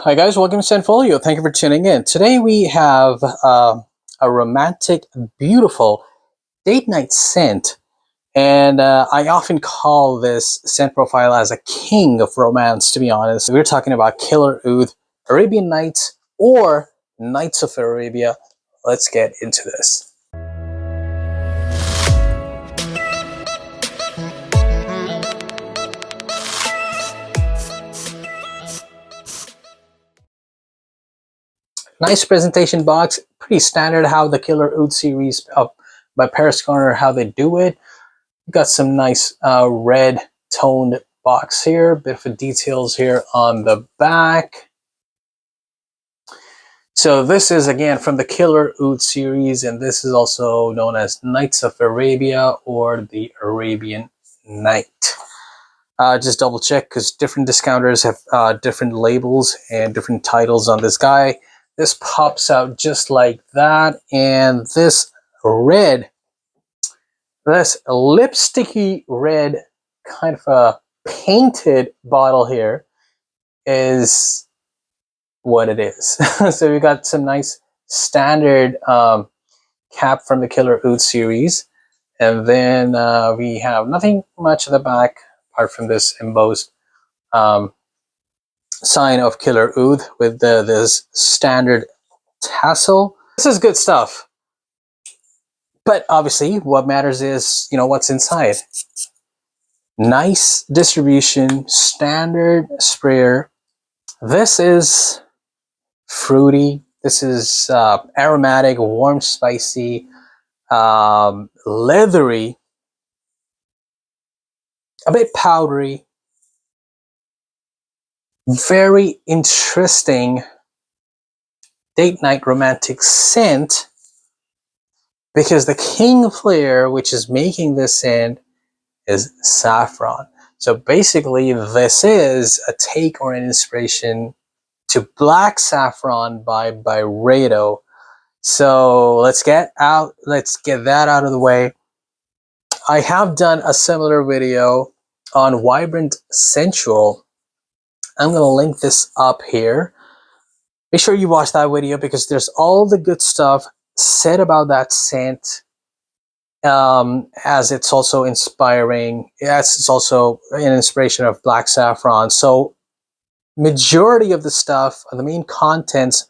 Hi guys, welcome to ScentFolio. Thank you for tuning in. Today we have a romantic, beautiful date night scent. And I often call this scent profile as a king of romance, to be honest. We're talking about Killer Oud, Arabian Nights, or Nights of Arabia. Let's get into this. Nice presentation box, pretty standard how the Killer Oud series by Paris Corner, how they do it. Got some nice red toned box here, bit of details here on the back. So this is again from the Killer Oud series, and this is also known as Nights of Arabia or the Arabian Night. Just double check because different discounters have different labels and different titles on this guy. This pops out just like that, and this lipsticky red kind of a painted bottle here is what it is. So we got some nice standard cap from the Killer Oud series, and then we have nothing much at the back apart from this embossed sign of Killer Oud with this standard tassel. This is good stuff. But obviously, what matters is, what's inside. Nice distribution, standard sprayer. This is fruity. This is aromatic, warm, spicy, leathery, a bit powdery. Very interesting date night romantic scent. Because the king player, which is making this scent, is saffron. So basically, this is a take or an inspiration to Black Saffron by Byredo. So let's get that out of the way. I have done a similar video on Vibrant Sensual. I'm going to link this up here. Make sure you watch that video because there's all the good stuff said about that scent, as it's also inspiring. Yes, it's also an inspiration of Black Saffron. So majority of the stuff, the main contents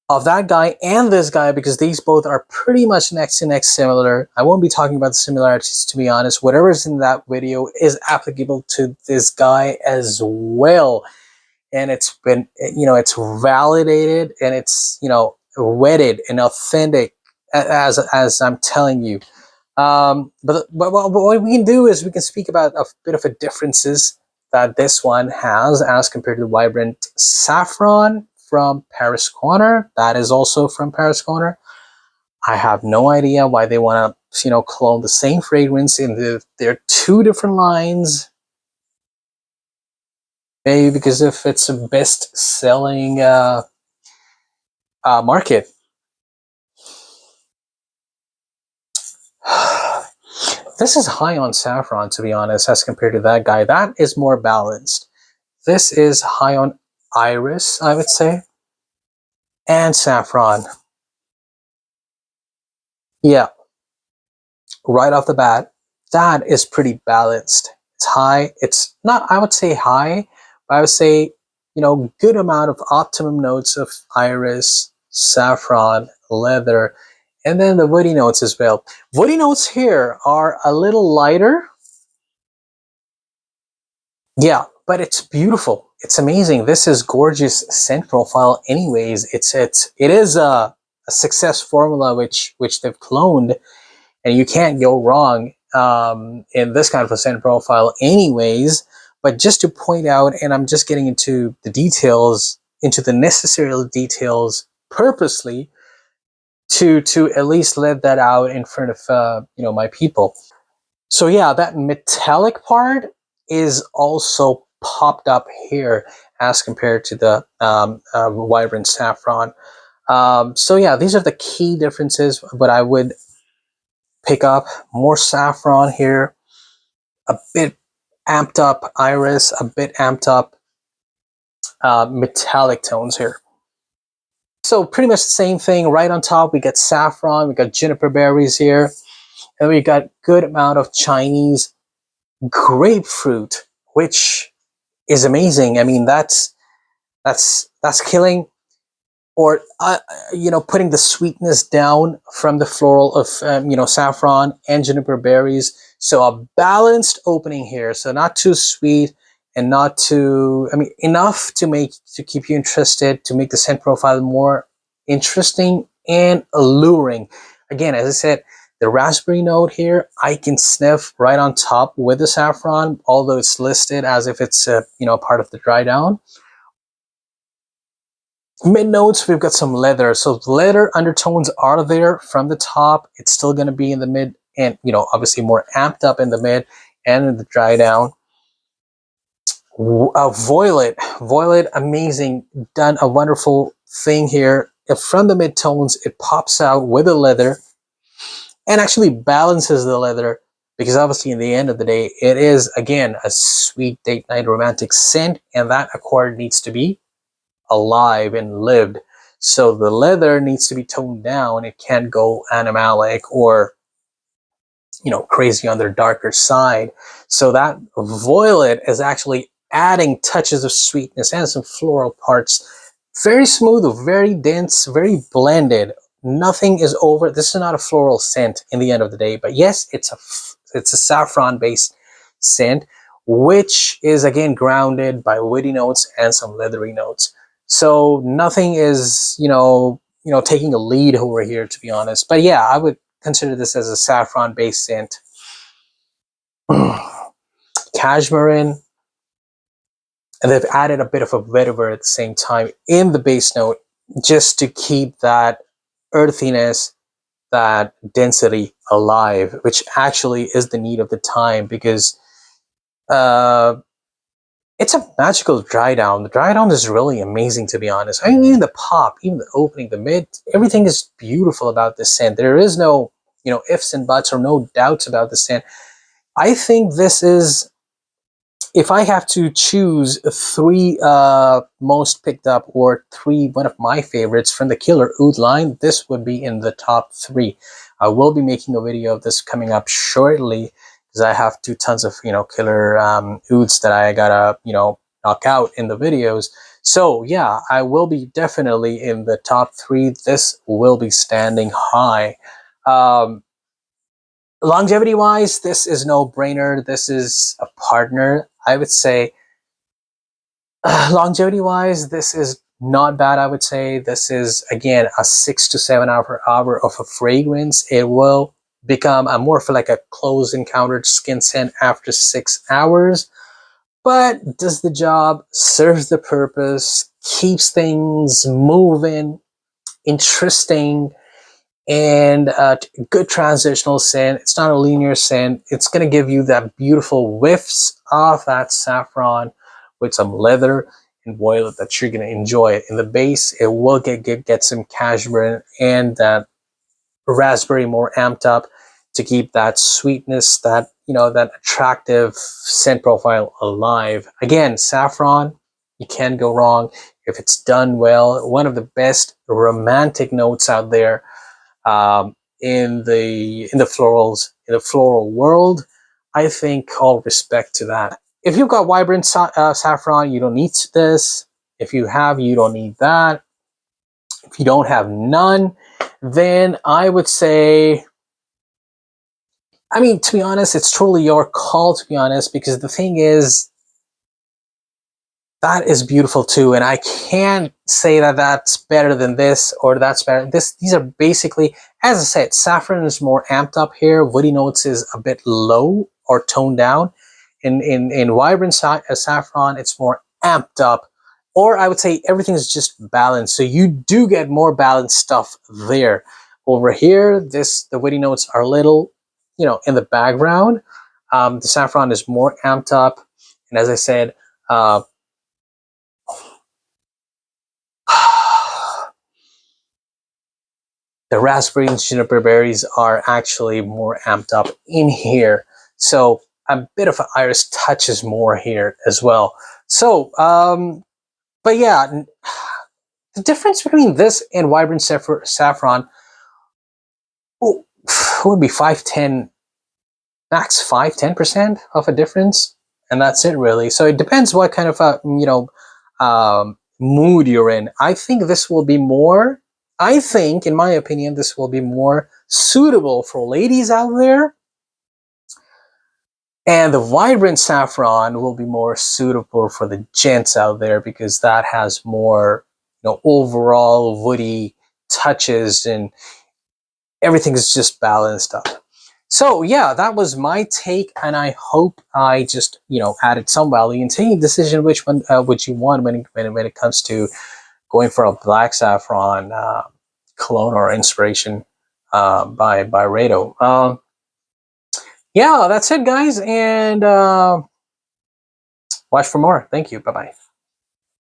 of that guy and this guy, because these both are pretty much next to next similar. I won't be talking about the similarities, to be honest. Whatever's in that video is applicable to this guy as well. And it's been, it's validated and it's, wedded and authentic as I'm telling you. But what we can do is we can speak about a bit of a differences that this one has as compared to the Vibrant Saffron from Paris Corner. That is also from Paris Corner. I have no idea why they want to, clone the same fragrance in their two different lines. Maybe because if it's a best-selling market. This is high on saffron, to be honest, as compared to that guy. That is more balanced. This is high on iris, I would say, and saffron. Yeah, right off the bat, that is pretty balanced. It's high. It's not, I would say high, but I would say, good amount of optimum notes of iris, saffron, leather, and then the woody notes as well. Woody notes here are a little lighter. Yeah, but it's beautiful. It's amazing. This is gorgeous scent profile anyways. It is a success formula which they've cloned, and you can't go wrong in this kind of a scent profile anyways. But just to point out, and I'm just getting into the details, into the necessary details purposely, to at least let that out in front of my people. So yeah, that metallic part is also popped up here as compared to the Vibrant Saffron. So yeah, these are the key differences, but I would pick up more saffron here, a bit amped up iris, a bit amped up metallic tones here. So pretty much the same thing. Right on top, we got saffron, we got juniper berries here, and we got good amount of Chinese grapefruit, which is amazing. I mean, that's killing, or you know, putting the sweetness down from the floral of you know, saffron and juniper berries. So a balanced opening here. So not too sweet and not too, I mean, enough to keep you interested, to make the scent profile more interesting and alluring. Again, as I said, the raspberry note here, I can sniff right on top with the saffron, although it's listed as if it's you know, part of the dry down. Mid notes, we've got some leather. So leather undertones are there from the top. It's still going to be in the mid, and you know, obviously more amped up in the mid and in the dry down. Violet, amazing, done a wonderful thing here. From the mid tones, it pops out with the leather and actually balances the leather, because obviously in the end of the day, it is again a sweet date night romantic scent, and that accord needs to be alive and lived. So the leather needs to be toned down. It can't go animalic or, you know, crazy on their darker side. So that violet is actually adding touches of sweetness and some floral parts. Very smooth, very dense, very blended. Nothing is over. This is not a floral scent in the end of the day, but yes, it's a saffron based scent, which is again grounded by woody notes and some leathery notes. So nothing is, you know, taking a lead over here, to be honest. But yeah, I would consider this as a saffron based scent. Cashmere, and they've added a bit of a vetiver at the same time in the base note, just to keep that earthiness, that density alive, which actually is the need of the time, because it's a magical dry down. The dry down is really amazing, to be honest. I mean, even the pop, even the opening, the mid, everything is beautiful about this scent. There is no, you know, ifs and buts or no doubts about the scent. I think this is, if I have to choose three most picked up, or three, one of my favorites from the Killer Oud line, this would be in the top 3. I will be making a video of this coming up shortly, because I have tons of, you know, killer ouds that I gotta, you know, knock out in the videos. So yeah, I will be definitely in the top 3. This will be standing high. Longevity wise, this is no brainer. This is a partner, I would say. Longevity wise, this is not bad. I would say this is again a 6 to 7 hour of a fragrance. It will become a more for like a close encountered skin scent after 6 hours, but does the job, serves the purpose, keeps things moving, interesting, and good transitional scent. It's not a linear scent. It's going to give you that beautiful whiffs of that saffron with some leather and violet that you're going to enjoy. In the base, it will get some cashmere and that raspberry more amped up to keep that sweetness, that, you know, that attractive scent profile alive. Again, saffron, you can't go wrong if it's done well. One of the best romantic notes out there in the floral world. I think all respect to that. If you've got vibrant saffron, you don't need this. If you have, you don't need that. If you don't have none, then I would say, I mean, to be honest, it's totally your call, to be honest, because the thing is, that is beautiful too, and I can't say that that's better than this or that's better. These are basically, as I said, saffron is more amped up here. Woody notes is a bit low or toned down. In vibrant saffron, it's more amped up, or I would say everything is just balanced. So you do get more balanced stuff there. Over here, the woody notes are a little, you know, in the background. The saffron is more amped up, and as I said, the raspberry and juniper berries are actually more amped up in here. So a bit of an iris touches more here as well. So but yeah, the difference between this and Vibrant Saffron would be 5-10, max 5-10% of a difference, and that's it really. So it depends what kind of mood you're in. I think this will be more. I think, in my opinion, this will be more suitable for ladies out there, and the Vibrant Saffron will be more suitable for the gents out there because that has more, overall woody touches and everything is just balanced up. So yeah, that was my take, and I hope I just added some value in taking a decision which one would you want when it comes to going for a black saffron cologne or inspiration by Byredo. Yeah, that's it, guys, and watch for more. Thank you. Bye bye.